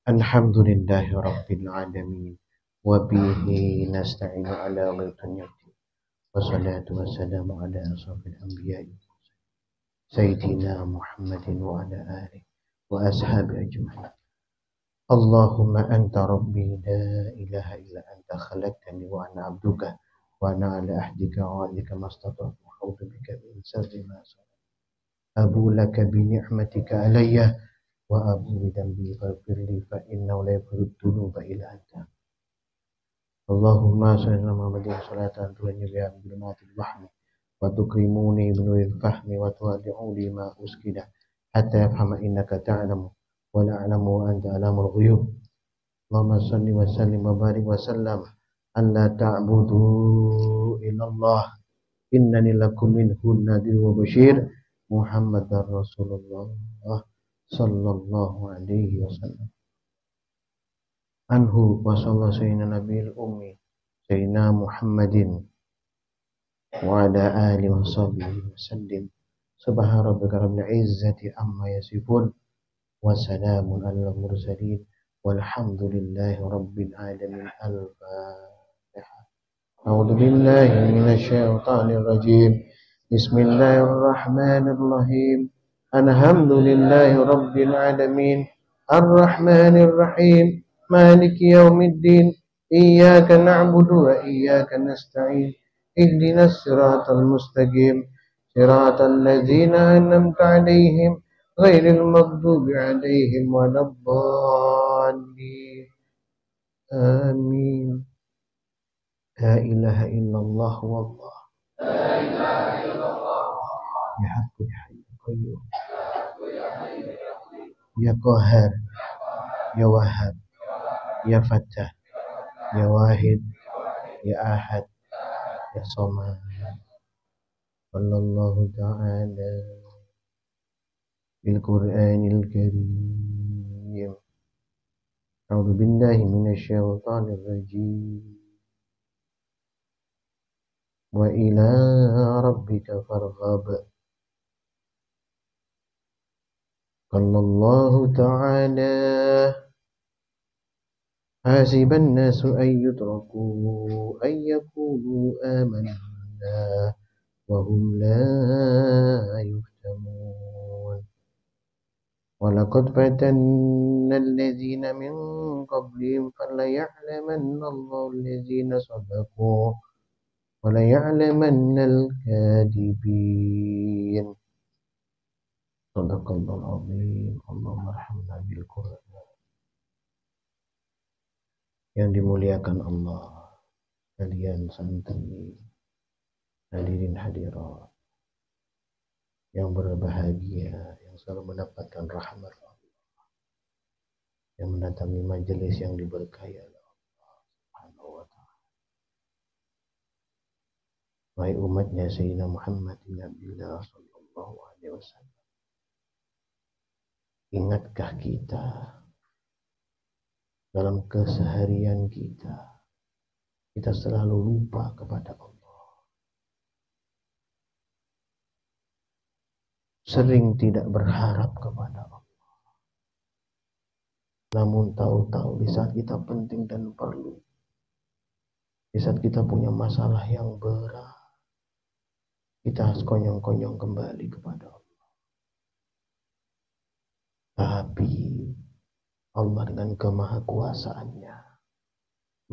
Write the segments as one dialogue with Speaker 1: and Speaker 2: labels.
Speaker 1: Alhamdulillahi Rabbil Alamin. Wabihi nasta'inu ala ghaytanyati. Wassalatu wassalamu ala asrafil anbiya'i. Sayyidina Muhammadin wa ala alihi wa ashabi ajma'in. Allahumma anta rabbi la ilaha illa anta khalaqtani wa ana abduka wa ana ala ahdika wa alika mastata'tu wa a'udzu bika min sharri ma sana'tu. Abu laka bi ni'matika alayya wa abu bidzambi faghfirli fa innahu la yaghfiru dzunuba illa anta. Allahumma shalli ala Muhammadin salatan tu'inni biha min dhulumatil wahmi wa tukrimuni bi nuril fahmi wa tuwaddi'uni ma uskida hatta yafhama innaka ta'lamu wa la a'lamu wa anta alamul ghuyub. Allahumma shalli wa sallim wa barik wa sallam alla ta'budu illallah innani lakum minhu nadhir wa bashir Muhammadar Rasulullah sallallahu alaihi wasallam. Anhu wa sallallahu sayyidina nabiyil ummi sayyidina Muhammadin wa ala alihi wa sahbihi wasallim. Subhana rabbika rabbil izzati amma yasifun wa salamun alal mursalin walhamdulillahi rabbil alamin. Al-Fatihah. A'udzu billahi minasy syaithanir rajim. Bismillahirrahmanirrahim. Alhamdulillahi rabbil alamin. Ar-Rahmanir Rahim. Maliki yaumiddin. Iyyaka na'budu wa iyyaka nasta'in. Ihdinas siratal mustaqim. Siratal ladzina an'amta 'alaihim ghairil maghdubi 'alaihim waladdallin. Amin. La ilaha illallah wallah. La ilaha illallah. Ya Haqqu ya Hayyu ya Qayyum. Ya Qahhar. Ya Wahhab. Ya Fattah. Ya Wahid. Ya Ahad. Ya Samad. Sallallahu ta'ala bil Qur'anil Karim. A'udzu billahi minasy syaithanir rajim. Wa ila rabbika farghab. Qallallahu ta'ala hasiban nasu ay yutraku ay yaqulu amanna wa hum la yuftanun. Wa laqad fatanna alladhina min qablihim falaya'lamanna Allahu alladhina sadaqu wa la ya'lamanna al-kadhibin. Sadaqallahul azim. Allahumma arhamna bil Qur'an. Yang dimuliakan Allah, kalian santri, hadirin hadirat yang berbahagia, yang selalu mendapatkan rahmat Allah, yang mendatangi majelis yang diberkahi oleh Allah Subhanahu wa ta'ala. Wahai umatnya Sayyidina Muhammad bin Abdullah sallallahu alaihi wasallam, ingatkah kita dalam keseharian kita selalu lupa kepada Allah, sering tidak berharap kepada Allah, namun tahu-tahu di saat kita penting dan perlu, di saat kita punya masalah yang berat, kita harus konyong-konyong kembali kepada Allah. Tapi Allah dengan kemahakuasaannya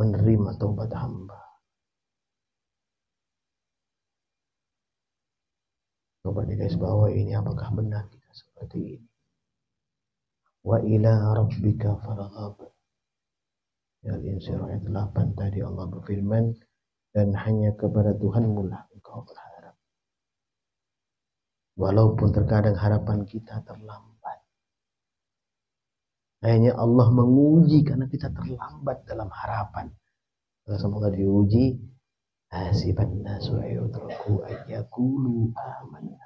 Speaker 1: menerima taubat hamba. Coba digaris bawah ini, apakah benar kita seperti ini? Wa ila rabbika farghab. Al-Insyirah ayat 8 tadi Allah berfirman, dan hanya kepada Tuhanmu lah engkau berharap. Walaupun terkadang harapan kita terlambat. Hanya Allah menguji karena kita terlambat dalam harapan. Semoga diuji. Hasiban nasu ayutraku ayyakulu amanna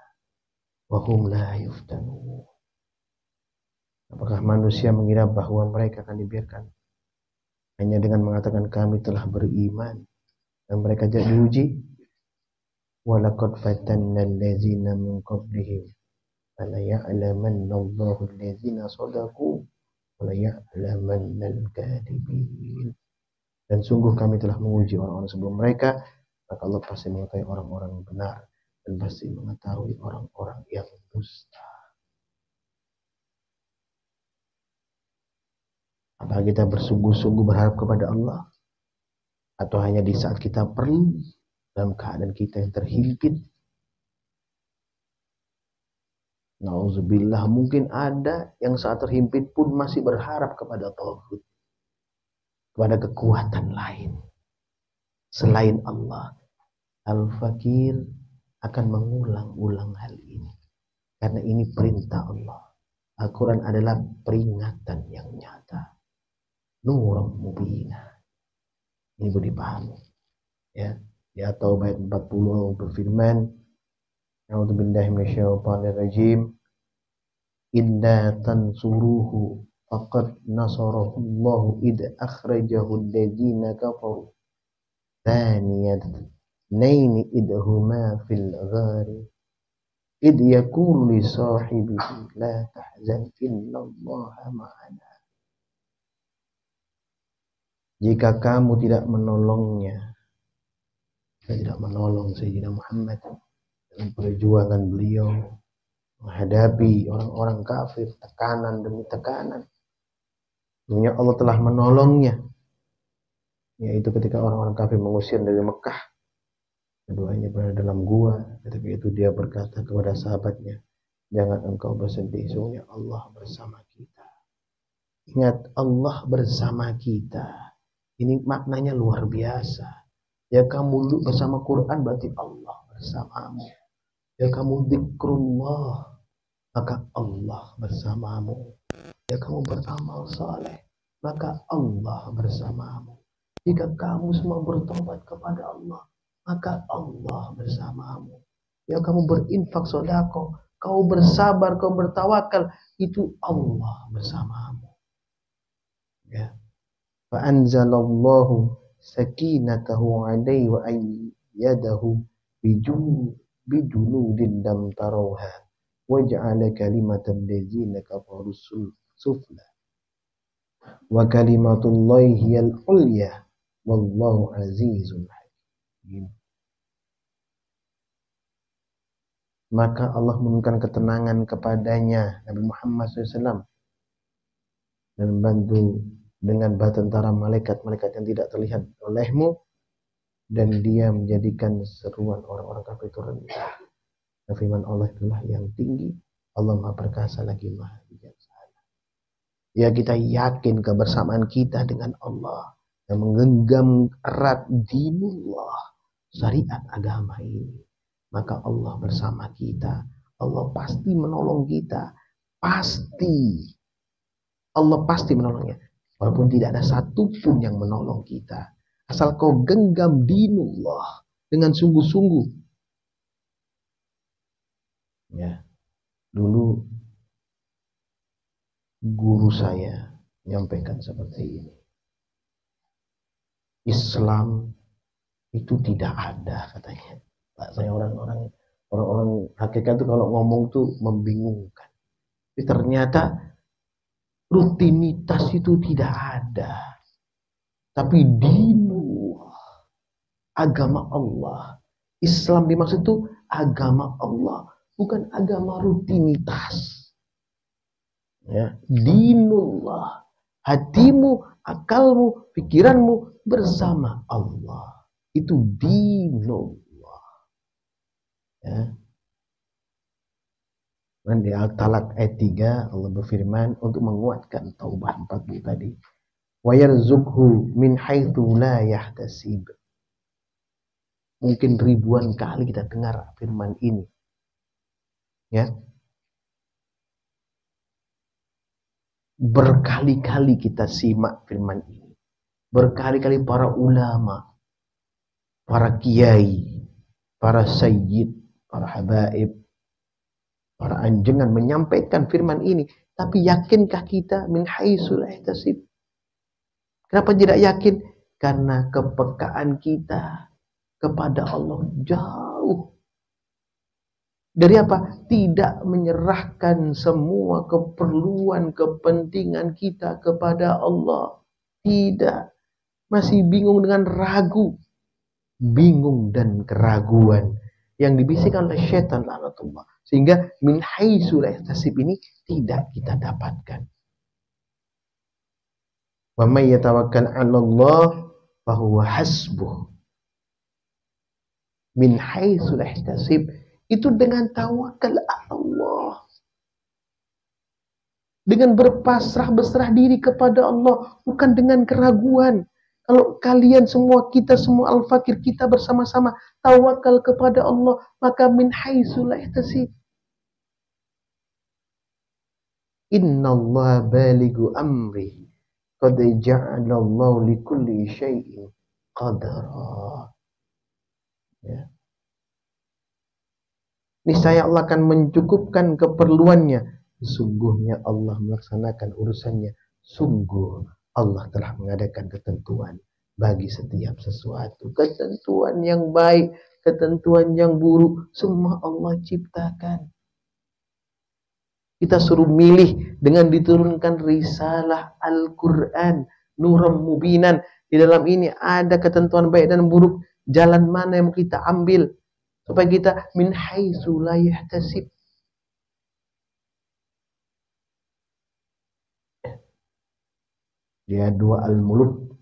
Speaker 1: wa hum la yuftanun. Apakah manusia mengira bahwa mereka akan dibiarkan hanya dengan mengatakan kami telah beriman dan mereka jadi diuji? Walaqad fatanna allazina min qablihim fala ya'lamanna Allahu allazina sadaqu wa la ya'lamannal kadhibin. Dan sungguh kami telah menguji orang-orang sebelum mereka, maka Allah pasti mengetahui orang-orang yang benar dan pasti mengetahui orang-orang yang dusta. Apakah kita bersungguh-sungguh berharap kepada Allah? Atau hanya di saat kita perlu, dalam keadaan kita yang terhimpit? Nauzubillah, mungkin ada yang saat terhimpit pun masih berharap kepada Tauhid, kepada kekuatan lain selain Allah. Al-Fakir akan mengulang-ulang hal ini karena ini perintah Allah. Al-Quran adalah peringatan yang nyata, nurum mubina. Ini boleh dipahami ya. Di At-Taubah 40 berfirman, A'udzubillahi minasyaitonir rajim. Inna tansuruhu faqad nasarahu Allahu id akhrajahu alladziina kafaru thaniyat naini idhuma fil ghari id yaqulu li sahibihi la tahzan innallaha ma'ana. Jika kamu tidak menolongnya, saya tidak menolong Sayyidina Muhammad dalam perjuangan beliau menghadapi orang-orang kafir, tekanan demi tekanan. Dunia Allah telah menolongnya, yaitu ketika orang-orang kafir mengusir dari Mekah. Keduanya berada dalam gua. Ketika itu dia berkata kepada sahabatnya, jangan engkau bersedih, sungguhnya Allah bersama kita. Ingat, Allah bersama kita. Ini maknanya luar biasa. Ya kamu bersama Quran berarti Allah bersamamu. Ya kamu zikrullah, maka Allah bersamamu. Ya kamu beramal saleh, maka Allah bersamamu. Jika kamu semua bertobat kepada Allah, maka Allah bersamamu. Ya kamu berinfak sedekah, kau bersabar, kau bertawakal, itu Allah bersamamu. Ya. Fa anzalallahu sakinatahu alaihi wa ayyadahu bijunudin lam tarawha waj'ala kalimatal ladzina kafaru sufla wa kalimatullahi hiyal ulya wallahu azizun hakim. Maka Allah memberikan ketenangan kepadanya Nabi Muhammad SAW dan membantu dengan tentara malaikat-malaikat yang tidak terlihat olehmu, dan dia menjadikan seruan orang-orang kafir itu rendah. Dan firman Allah itulah yang tinggi. Allah Maha Perkasa lagi Maha Bijaksana. Ya, kita yakin kebersamaan kita dengan Allah yang menggenggam erat dinullah, syariat agama ini. Maka Allah bersama kita. Allah pasti menolong kita. Pasti. Allah pasti menolongnya. Walaupun tidak ada satupun yang menolong kita. Asal kau genggam dinullah dengan sungguh-sungguh. Ya, dulu guru saya menyampaikan seperti ini. Islam itu tidak ada, katanya. Pak, saya orang-orang hakikat itu kalau ngomong tuh membingungkan. Tapi ternyata rutinitas itu tidak ada. Tapi dinullah, agama Allah. Islam dimaksud itu agama Allah, bukan agama rutinitas. Ya, dinullah, hatimu, akalmu, pikiranmu bersama Allah. Itu dinullah. Ya. Dan di Al-Talaq ayat 3 Allah berfirman untuk menguatkan Taubah 40 tadi. Wa yarzuqhu min haitsu la yahtasib. Mungkin ribuan kali kita dengar firman ini. Ya. Berkali-kali kita simak firman ini. Berkali-kali para ulama, para kiai, para sayyid, para habaib, para anjengan menyampaikan firman ini. Tapi yakinkah kita min haitsu la yahtasib? Kenapa tidak yakin? Karena kepekaan kita kepada Allah jauh Dari apa? Tidak menyerahkan semua keperluan, kepentingan kita kepada Allah. Tidak. Masih bingung dengan ragu. Bingung dan keraguan yang dibisikkan oleh syaitan laknatullah. Sehingga min haitsu la yahtasib ini tidak kita dapatkan. Wa may yatawakkal 'ala Allah fa huwa hasbuh. Min haitsu la yahtasib itu dengan tawakal Allah. Dengan berserah diri kepada Allah, bukan dengan keraguan. Kalau kalian semua, kita semua al-fakir, kita bersama-sama tawakal kepada Allah, maka min haitsu la yahtasib. Innallaha balighu amri qad ja'alallahu likulli syai'in qadara. Ya. Niscaya Allah akan mencukupkan keperluannya. Sesungguhnya Allah melaksanakan urusannya. Sungguh Allah telah mengadakan ketentuan bagi setiap sesuatu. Ketentuan yang baik, ketentuan yang buruk, semua Allah ciptakan. Kita suruh milih dengan diturunkan risalah Al-Quran. Nuram mubinan. Di dalam ini ada ketentuan baik dan buruk. Jalan mana yang kita ambil. Supaya kita min haitsu la yahtasib. Dia dua al-muluk.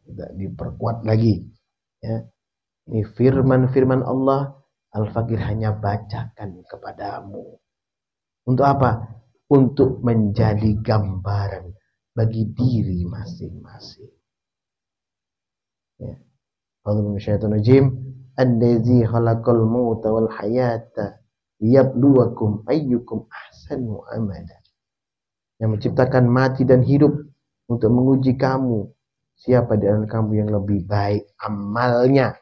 Speaker 1: Tidak diperkuat lagi. Ya. Ini firman-firman Allah. Al-Fakir hanya bacakan kepadamu. Untuk apa? Untuk menjadi gambaran bagi diri masing-masing. Ya. A'udzu minasyaitonir rajim. Allazi khalaqal mauta wal hayata liyabluwakum ayyukum ahsanu amala. Yang menciptakan mati dan hidup untuk menguji kamu, siapa di antara kamu yang lebih baik amalnya.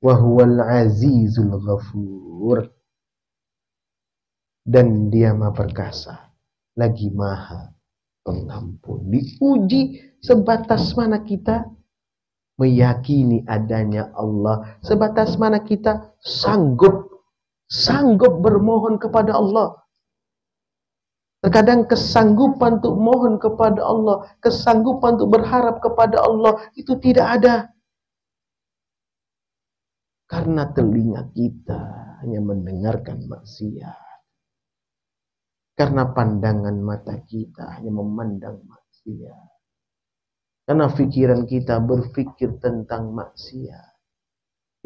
Speaker 1: Wa huwal azizul ghafur. Dan dia Maha Perkasa, lagi Maha Pengampun. Diuji sebatas mana kita meyakini adanya Allah, sebatas mana kita sanggup bermohon kepada Allah. Terkadang kesanggupan untuk mohon kepada Allah, kesanggupan untuk berharap kepada Allah itu tidak ada. Karena telinga kita hanya mendengarkan maksiat. Karena pandangan mata kita hanya memandang maksiat. Karena pikiran kita berpikir tentang maksiat.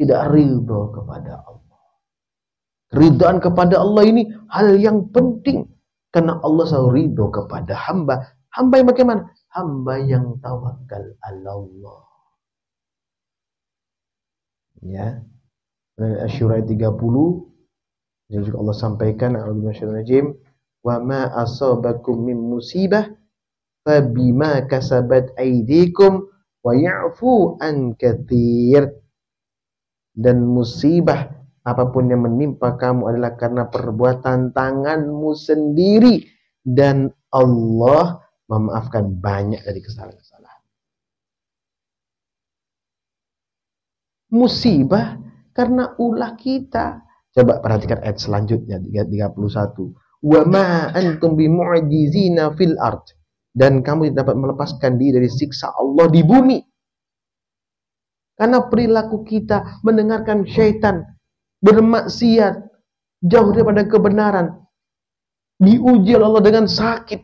Speaker 1: Tidak ridho kepada Allah. Keridhaan kepada Allah ini hal yang penting. Karena Allah selalu ridho kepada hamba. Hamba yang bagaimana? Hamba yang tawakal ala Allah. Ya. Asy-Syura 30. Dan juga Allah sampaikan. A'udzubillahi wa ma asabakum min musibah fabima kasabat aydikum wa ya'fu an katsir. Dan musibah apapun yang menimpa kamu adalah karena perbuatan tanganmu sendiri, dan Allah memaafkan banyak dari kesalahan-kesalahan. Musibah karena ulah kita. Coba perhatikan ayat selanjutnya 31. Wa ma antum bimu'jizina fil ard. Dan kamu tidak dapat melepaskan diri dari siksa Allah di bumi. Karena perilaku kita mendengarkan syaitan, bermaksiat, jauh daripada kebenaran. Diuji oleh Allah dengan sakit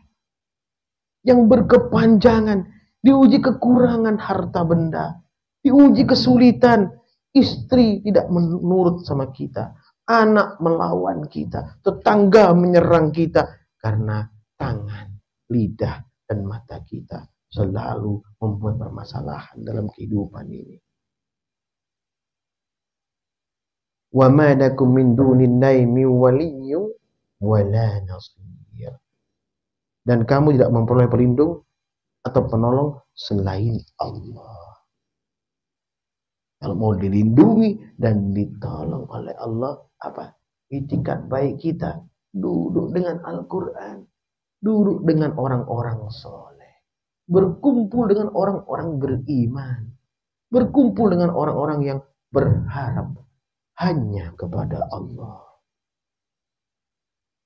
Speaker 1: yang berkepanjangan, diuji kekurangan harta benda, diuji kesulitan, istri tidak menurut sama kita, anak melawan kita, tetangga menyerang kita, karena tangan, lidah, dan mata kita selalu membuat permasalahan dalam kehidupan ini. Wa ma lakum min dunillahi min waliyyin wala nasir. Dan kamu tidak memperoleh pelindung atau penolong selain Allah. Kalau mau dilindungi dan ditolong oleh Allah, apa? Itikat baik kita duduk dengan Al-Quran, duduk dengan orang-orang soleh, berkumpul dengan orang-orang beriman, berkumpul dengan orang-orang yang berharap hanya kepada Allah.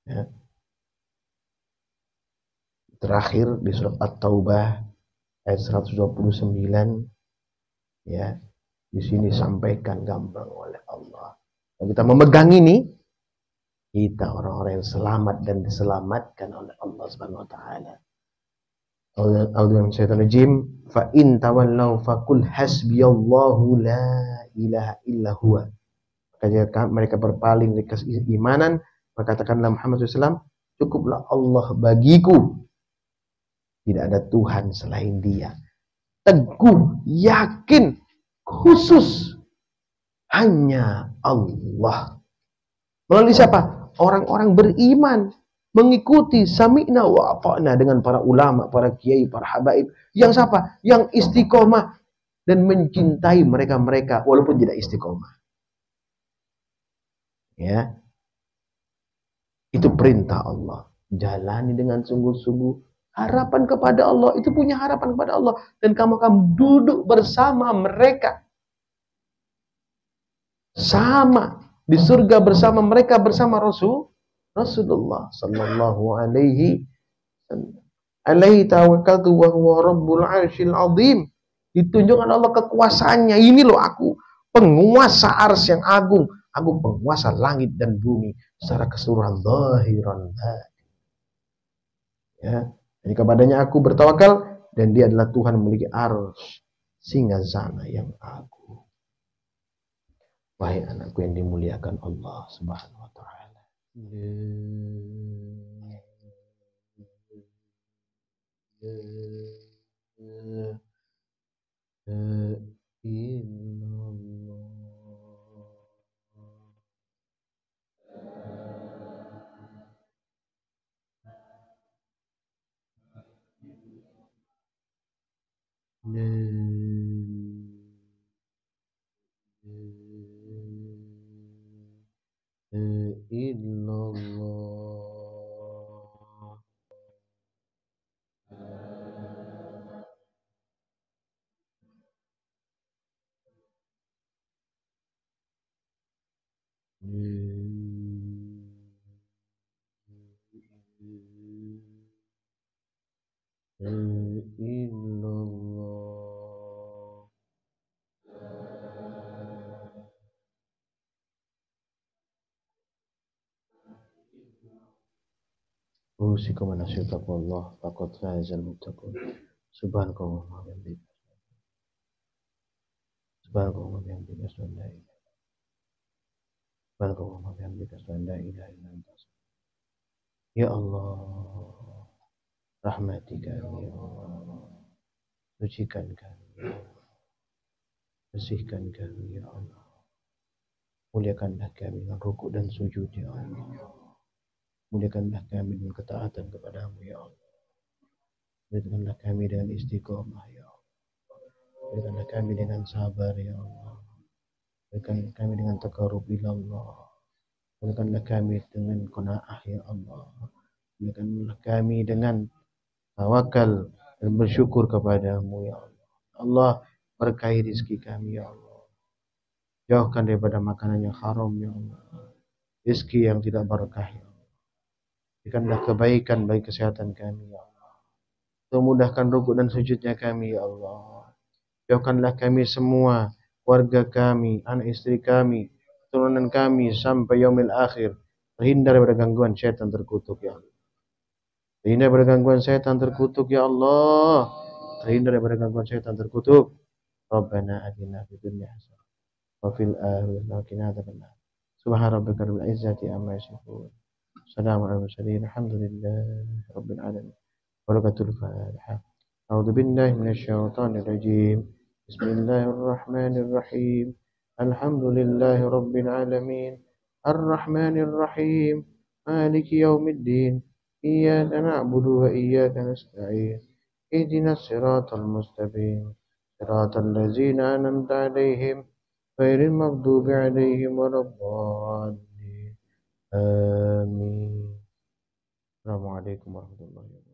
Speaker 1: Ya. Terakhir di surat At-Taubah ayat 129, ya, di sini sampaikan gamblang oleh Allah. Kalau kita memegang ini, kita orang-orang yang selamat dan diselamatkan oleh Allah Subhanahu wa taala. A'udzu billahi fa in tawallaw faqul hasbiyallahu la ilaha illa huwa. Jika mereka berpaling dari keimanan, maka katakanlah Muhammad SAW, cukuplah Allah bagiku, tidak ada Tuhan selain Dia. Teguh, yakin, khusus hanya Allah. Melalui siapa? Orang-orang beriman, mengikuti sami'na wa ata'na dengan para ulama, para kiai, para habaib. Yang siapa? Yang istiqomah dan mencintai mereka-mereka walaupun tidak istiqomah. Ya, itu perintah Allah. Jalani dengan sungguh-sungguh. Harapan kepada Allah, itu punya harapan kepada Allah. Dan kamu akan duduk bersama mereka. Sama. Di surga bersama mereka, bersama Rasulullah sallallahu alaihi wasallam. Alaihi tawakkaltu wa huwa rabbul arsyil azim. Ditunjukkan Allah kekuasaannya. Ini loh aku, penguasa arsy yang agung. Aku penguasa langit dan bumi secara keseluruhan zahiran batin. Ya, jadi kepadanya aku bertawakal dan Dia adalah Tuhan yang memiliki arsy singgasana yang agung. Wahai anakku yang dimuliakan Allah Subhanahu wa taala. Usikum an taqwallah faqad fazal muttaqun. Subhanakallah wa bihamdika. Subhanakallah wa bihamdika. Subhanakallah wa bihamdika. La ilaha illa anta. Ya Allah, rahmati kami ya Allah. Sucikan kami ya Allah. Bersihkan kami ya Allah. Muliakanlah kami dengan rukuk dan sujud ya Allah. Muliakanlah kami dengan ketaatan kepadamu ya Allah. Muliakanlah kami dengan istiqomah ya Allah. Muliakanlah kami dengan sabar ya Allah. Muliakanlah kami dengan taqarrub ila Allah. Muliakanlah kami dengan qanaah ya Allah. Muliakanlah kami dengan tawakal dan bersyukur kepadamu ya Allah. Allah, berkahi rezeki kami ya Allah. Jauhkan daripada makanan yang haram ya Allah. Rezeki yang tidak berkah ya Allah. Berikanlah kebaikan bagi kesehatan kami ya Allah. Mudahkan rukuk dan sujudnya kami ya Allah. Jauhkanlah kami semua, keluarga kami, anak istri kami, keturunan kami sampai yaumil akhir terhindar daripada gangguan syaitan terkutuk ya Allah. Terhindar daripada gangguan syaitan terkutuk ya Allah. Terhindar daripada gangguan syaitan terkutuk. Rabbana atina fid dunya hasanah wa fil akhirati hasanah wa qina adzabannar. Subhana rabbika rabbil izzati amma yasifun. Assalamu alaikum warahmatullahi alhamdulillahi rabbil alamin. Barakatul Fatihah. A'udzu billahi minasyaitonir rajim. Bismillahirrahmanirrahim. Alhamdulillahi rabbil alamin. Arrahmanir rahim. Maliki yaumiddin. Iyyaka na'budu wa iyyaka nasta'in. Ihdinas siratal mustaqim. Siratal ladzina an'amta 'alaihim ghairil maghdubi 'alaihim waladdallin. Amin. Assalamualaikum warahmatullahi wabarakatuh.